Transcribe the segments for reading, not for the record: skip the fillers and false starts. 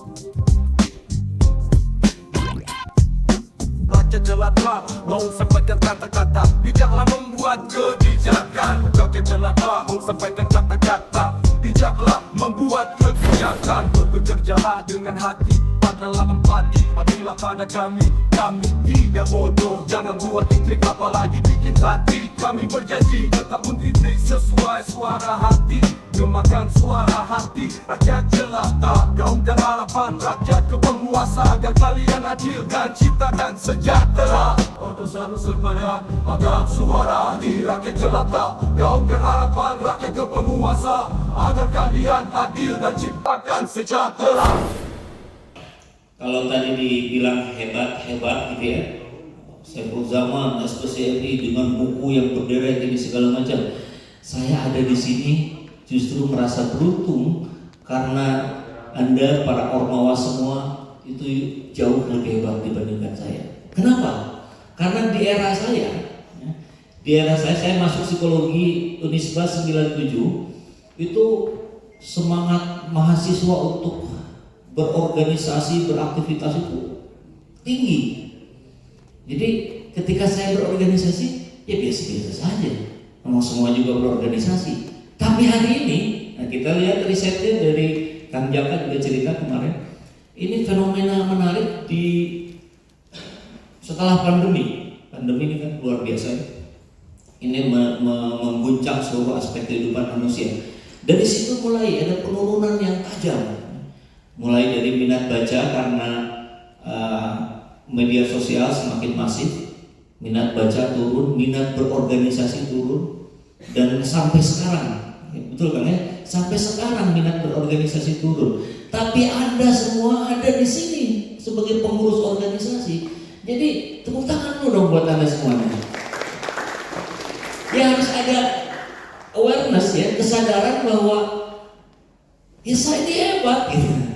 Rakyat jelata mau sampaikan kata-kata, bijaklah membuat kebijakan. Rakyat jelata mau sampaikan kata-kata, bijaklah membuat kebijakan. Bekerjalah dengan hati, padalah empati, patuhilah pada kami. Kami tidak bodoh, jangan buat intrik apalagi bikin hati. Kami berjanji tetap mendidik sesuai suara hati, gemakan suara hati. Rakyat jelata, gaung dan harapan rakyat ke penguasa, agar kalian adil dan ciptakan sejahtera. Untuk selalu serbaya agar suara di rakyat jelata, gaung dan harapan rakyat ke penguasa, agar kalian adil dan ciptakan sejahtera. Kalau tadi dibilang hebat-hebat gitu ya, Saiful Zaman, SPCRI dengan buku yang berderet ini segala macam. Saya ada di sini justru merasa beruntung karena Anda para ormawa semua itu jauh lebih hebat dibandingkan saya. Kenapa? Karena di era saya masuk psikologi Unisba 97, itu semangat mahasiswa untuk berorganisasi, beraktivitas itu tinggi. Jadi ketika saya berorganisasi, ya biasa-biasa saja. Memang semua juga berorganisasi. Tapi hari ini, nah kita lihat risetnya dari Kang Jaka juga cerita kemarin. Ini fenomena menarik di setelah pandemi. Pandemi ini kan luar biasa. Ini mengguncang seluruh aspek kehidupan manusia. Dari situ mulai ada penurunan yang tajam. Mulai dari minat baca karena media sosial semakin masif, minat baca turun, minat berorganisasi turun, dan sampai sekarang, betul kan ya? Sampai sekarang minat berorganisasi turun. Tapi Anda semua ada di sini sebagai pengurus organisasi. Jadi tepuk tangan dulu dong buat Anda semuanya. Ya harus ada awareness ya, kesadaran bahwa ya saya ini hebat gitu.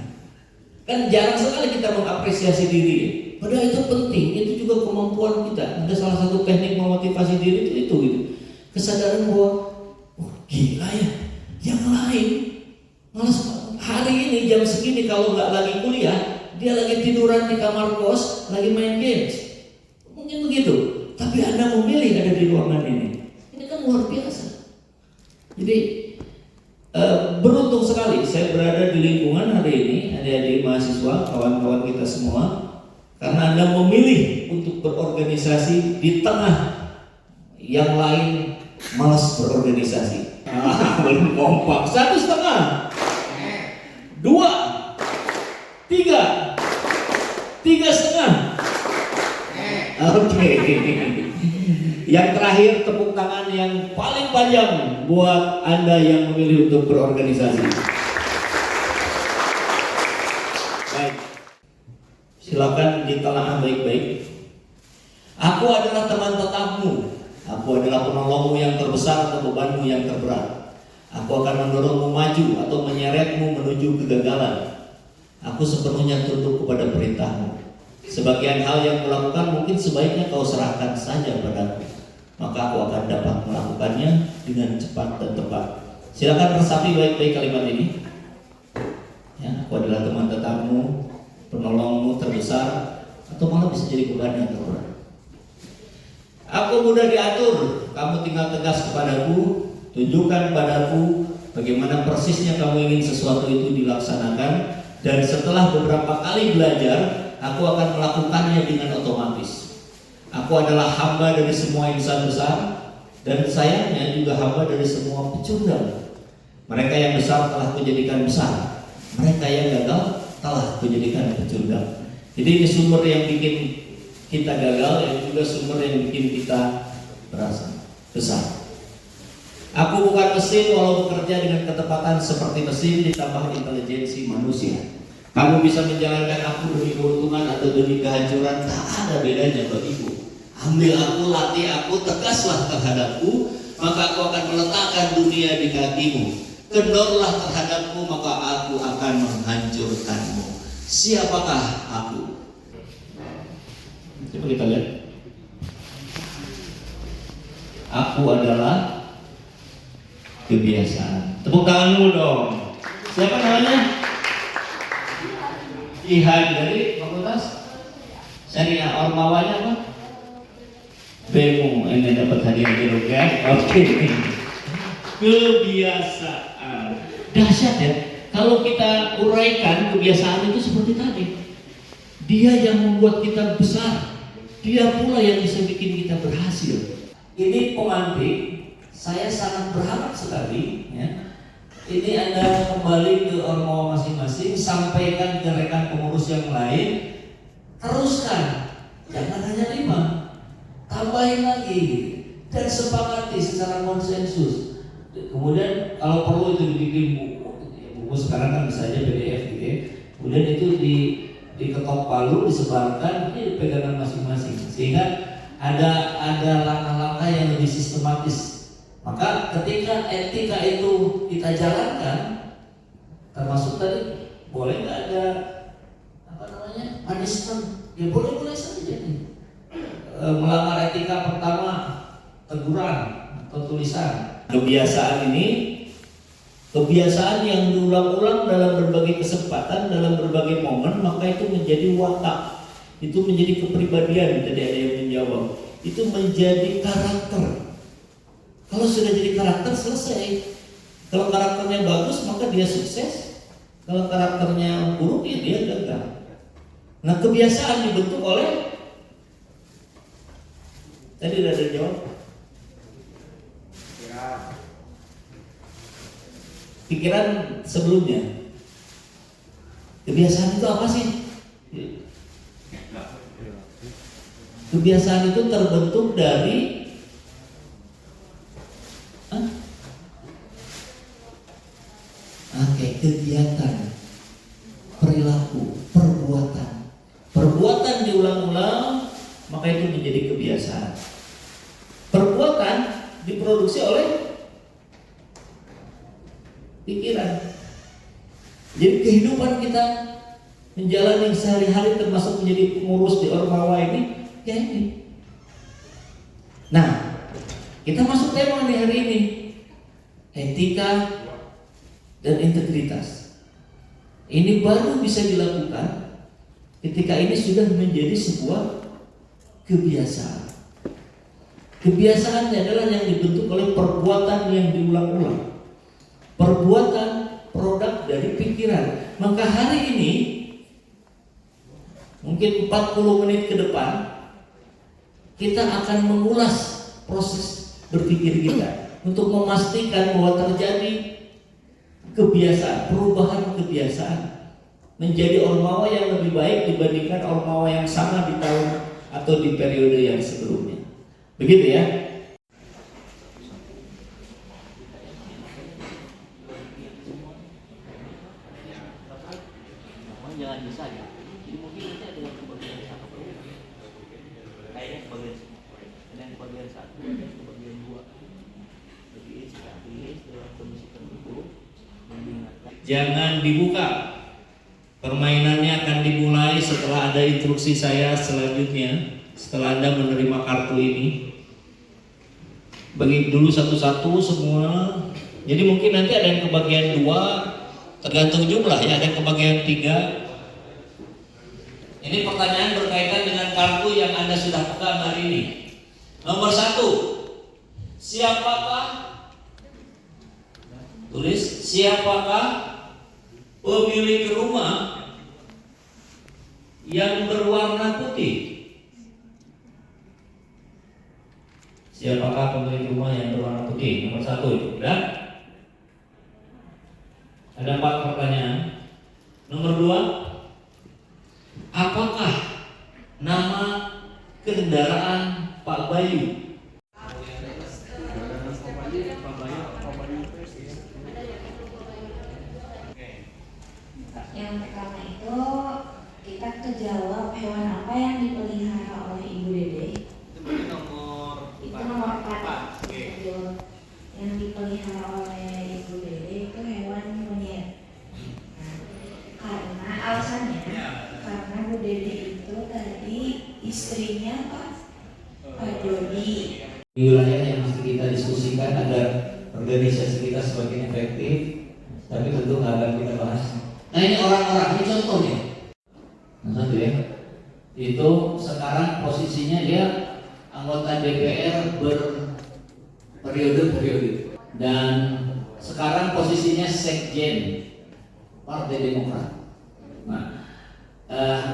Kan jarang sekali kita mengapresiasi diri. Padahal itu penting, itu juga kemampuan kita. Ada salah satu teknik memotivasi diri itu gitu. Kesadaran bahwa gila ya, yang lain malas hari ini jam segini kalau nggak lagi kuliah, dia lagi tiduran di kamar kos, lagi main games. Mungkin begitu. Tapi Anda memilih ada di ruangan ini. Ini kan luar biasa. Jadi beruntung sekali saya berada di lingkungan hari ini, adik-adik mahasiswa, kawan-kawan kita semua, karena Anda memilih untuk berorganisasi di tengah yang lain malas berorganisasi. Belum kompak. 1,5, 2, 3, 3,5. Oke. Yang terakhir, tepuk tangan yang paling panjang buat Anda yang memilih untuk berorganisasi. Baik, silakan ditelaah baik-baik. Aku adalah teman tetapmu. Aku adalah penolongmu yang terbesar atau bebanmu yang terberat. Aku akan mendorongmu maju atau menyeretmu menuju kegagalan. Aku sepenuhnya tunduk kepada perintahmu. Sebagian hal yang kulakukan mungkin sebaiknya kau serahkan saja padaku, maka aku akan dapat melakukannya dengan cepat dan tepat. Silakan resapi baik-baik kalimat ini. Ya, aku adalah teman tetapmu, penolongmu terbesar, atau malah bisa jadi beban yang terberat. Aku mudah diatur, kamu tinggal tegas kepadaku, tunjukkan padaku bagaimana persisnya kamu ingin sesuatu itu dilaksanakan, dan setelah beberapa kali belajar, aku akan melakukannya dengan otomatis. Aku adalah hamba dari semua insan besar, dan sayangnya juga hamba dari semua pecundang. Mereka yang besar telah kujadikan besar, mereka yang gagal telah kujadikan pecundang. Jadi ini sumber yang bikin kita gagal, yang juga sumber yang bikin kita berasa besar. Aku bukan mesin walau bekerja dengan ketepatan seperti mesin ditambah intelijensi manusia. Kamu bisa menjalankan aku demi keuntungan atau demi kehancuran, tak ada bedanya bagiku. Ambil aku, latih aku, tegaslah terhadapku, maka aku akan meletakkan dunia di kakimu. Kendorlah terhadapku, maka aku akan menghancurkanmu. Siapakah aku? Coba kita lihat. Aku adalah kebiasaan. Tepuk tangan dulu dong. Siapa namanya? Ihan dari fakultas syariah. Ormawanya apa? Bemo. Ini dapat hadiah juga. Oke. Kebiasaan. Dahsyat ya. Kalau kita uraikan kebiasaan itu seperti tadi. Dia yang membuat kita besar. Dia pula yang bisa bikin kita berhasil. Ini pemantik. Saya sangat berharap sekali ya. Ini Anda kembali ke ormawa masing-masing, sampaikan ke rekan pengurus yang lain, teruskan, jangan hanya 5, tambahin lagi, dan sepakati secara konsensus. Kemudian kalau perlu itu dibikin buku sekarang kan bisa aja PDF gitu ya. Kemudian itu diketok palu, disebarkan, ini pegangan masing-masing, sehingga ada langkah-langkah yang lebih sistematis. Maka ketika etika itu kita jalankan, termasuk tadi boleh nggak ada punishment? Ya boleh saja nih. Melanggar etika pertama teguran atau tulisan. Kebiasaan ini kebiasaan yang diulang-ulang dalam berbagai kesempatan, dalam berbagai momen, maka itu menjadi watak, itu menjadi kepribadian. Tadi ada yang menjawab, itu menjadi karakter. Kalau sudah jadi karakter, selesai. Kalau karakternya bagus, maka dia sukses. Kalau karakternya buruk, ya dia gagal. Nah, kebiasaan dibentuk oleh tadi udah ada jawab. Pikiran sebelumnya. Kebiasaan itu apa sih? Kebiasaan itu terbentuk dari kegiatan, perilaku, perbuatan diulang-ulang, maka itu menjadi kebiasaan. Perbuatan diproduksi oleh pikiran. Jadi kehidupan kita menjalani sehari-hari, termasuk menjadi pengurus di ormawa ini, ya ini. Nah, kita masuk tema di hari ini, etika dan integritas. Ini baru bisa dilakukan ketika ini sudah menjadi sebuah kebiasaan. Kebiasaannya adalah yang dibentuk oleh perbuatan yang diulang-ulang. Perbuatan produk dari pikiran. Maka hari ini mungkin 40 menit ke depan kita akan mengulas proses berpikir kita untuk memastikan bahwa terjadi kebiasaan, perubahan kebiasaan menjadi ormawa yang lebih baik dibandingkan ormawa yang sama di tahun atau di periode yang sebelumnya. Begitu ya. Jangan bisa ya. Jadi mungkin nanti ada yang kebagian satu, kayaknya kebagian satu, kebagian dua. Lebih istirahat dalam kondisi tertentu. Jangan dibuka. Permainannya akan dimulai setelah ada instruksi saya selanjutnya. Setelah Anda menerima kartu ini, bagi dulu satu-satu semua. Jadi mungkin nanti ada yang kebagian 2, tergantung jumlah ya. Ada yang kebagian 3. Ini pertanyaan berkaitan dengan kartu yang Anda sudah pegang hari ini. Nomor 1, siapakah? Tulis, siapakah pemilik rumah yang berwarna putih? Siapakah pemilik rumah yang berwarna putih? Nomor 1 itu, udah? Ada 4 pertanyaan. Nomor 2, apakah nama kendaraan Pak Bayu? Yang pertama itu kita kejawab hewan apa yang dipelihara oleh Ibu Dede. Itu nomor 4. Yang dipelihara oleh Ibu Dede itu hewan monyet. Nah, karena alasannya karena Bu Dede itu tadi istrinya Pak Dodi. Di wilayah yang mesti kita diskusikan agar organisasi kita semakin efektif, tapi tentu nggak akan kita bahas. Nah, ini orang-orang, ini contohnya. Satu ya. Itu sekarang posisinya dia anggota DPR berperiode-periode dan sekarang posisinya sekjen Partai Demokrat. Nah,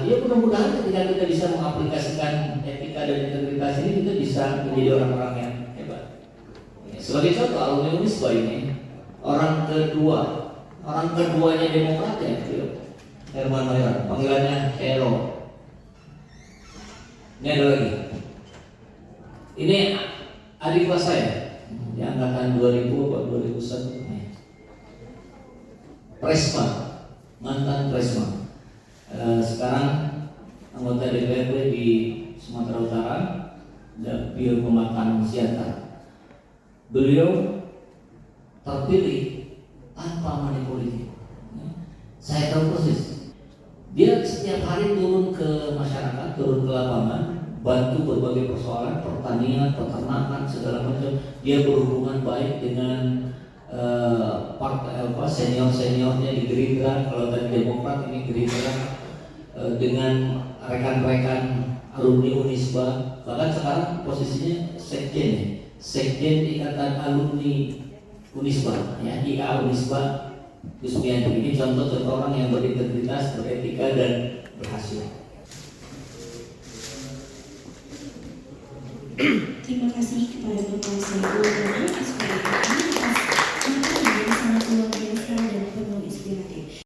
ya mudah-mudahan ketika kita bisa mengaplikasikan etika dan integritas ini, kita bisa menjadi orang-orang yang hebat. Sebagai contoh, alumni Unisba ini orang keduanya Demokrat ya, Herman Hairan, panggilannya Hero. Ini ada lagi. Ini adik kelas saya di angkatan 2000 atau 2001. Presma, mantan Presma. Sekarang anggota DPRD di Sumatera Utara dan Biro Pemakaman Siantar. Beliau terpilih tanpa money politik. Saya tahu persis. Dia setiap hari turun ke masyarakat, turun ke lapangan, bantu berbagai persoalan, pertanian, peternakan, segala macam. Dia berhubungan baik dengan partai senior-seniornya di Gerindra. Kalau tadi Demokrat, ini Gerindra, dengan rekan-rekan alumni Unisba. Bahkan sekarang posisinya sekjen Ikatan Alumni Unisba, ya, IA Unisba. Ini contoh-contoh orang yang berintegritas, beretika dan berhasil. Terima kasih kepada Bapak Saiful Jamil atas materi yang sangat luar biasa dan penuh inspiratif.